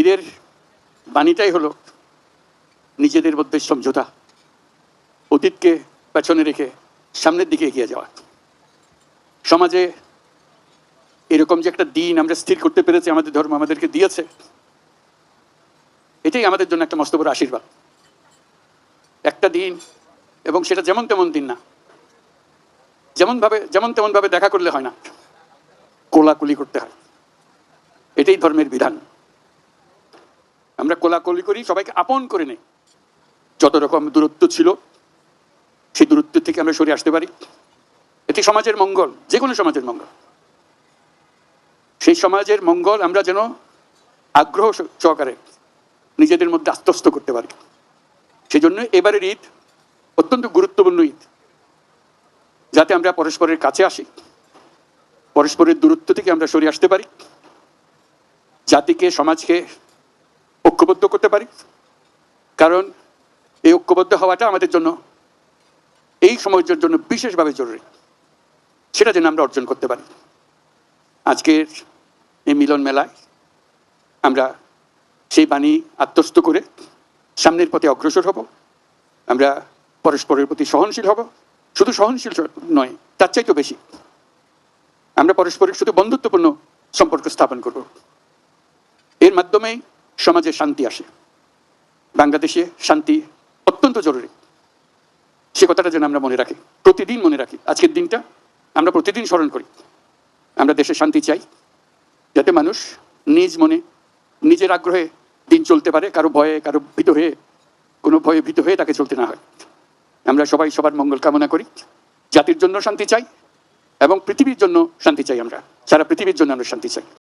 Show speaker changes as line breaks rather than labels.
ঈদের বাণীটাই হলো নিজেদের মধ্যে সমঝোতা, অতীতকে পেছনে রেখে সামনের দিকে এগিয়ে যাওয়া। সমাজে এরকম যে একটা দিন আমরা স্থির করতে পেরেছি, আমাদের ধর্ম আমাদেরকে দিয়েছে, এটাই আমাদের জন্য একটা মস্ত বড় আশীর্বাদ। একটা দিন, এবং সেটা যেমন তেমন দিন না, যেমন তেমন ভাবে দেখা করলে হয় না, কোলাকুলি করতে হয়। এটাই ধর্মের বিধান। আমরা কোলাকুলি করি, সবাইকে আপন করে নেই। যত রকম দূরত্ব ছিল সেই দূরত্ব থেকে আমরা সরে আসতে পারি। এটি সমাজের মঙ্গল, যে কোনো সমাজের মঙ্গল। সেই সমাজের মঙ্গল আমরা যেন আগ্রহ সহকারে নিজেদের মধ্যে আত্মস্থ করতে পারি। সেজন্য এবারের ঈদ অত্যন্ত গুরুত্বপূর্ণ ঈদ, যাতে আমরা পরস্পরের কাছে আসি, পরস্পরের দূরত্ব থেকে আমরা সরে আসতে পারি, জাতিকে সমাজকে ঐক্যবদ্ধ করতে পারি। কারণ এই ঐক্যবদ্ধ হওয়াটা আমাদের জন্য এই সময়ের জন্য বিশেষভাবে জরুরি, সেটা যেন আমরা অর্জন করতে পারি। আজকের এই মিলন মেলায় আমরা সেই বাণী আত্মস্থ করে সামনের পথে অগ্রসর হব। আমরা পরস্পরের প্রতি সহনশীল হব, শুধু সহনশীল নয়, তার চাইতেও বেশি আমরা পরস্পরের শুধু বন্ধুত্বপূর্ণ সম্পর্ক স্থাপন করব। এর মাধ্যমেই সমাজে শান্তি আসে। বাংলাদেশে শান্তি অত্যন্ত জরুরি, সে কথাটা যেন আমরা মনে রাখি, প্রতিদিন মনে রাখি। আজকের দিনটা আমরা প্রতিদিন স্মরণ করি। আমরা দেশে শান্তি চাই, যাতে মানুষ নিজ মনে নিজের আগ্রহে দিন চলতে পারে, কারো ভয়ে, কারো ভীত হয়ে, কোনো ভয়ে ভীত হয়ে তাকে চলতে না হয়। আমরা সবাই সবার মঙ্গল কামনা করি, জাতির জন্য শান্তি চাই এবং পৃথিবীর জন্য শান্তি চাই। আমরা সারা পৃথিবীর জন্য আমরা শান্তি চাই।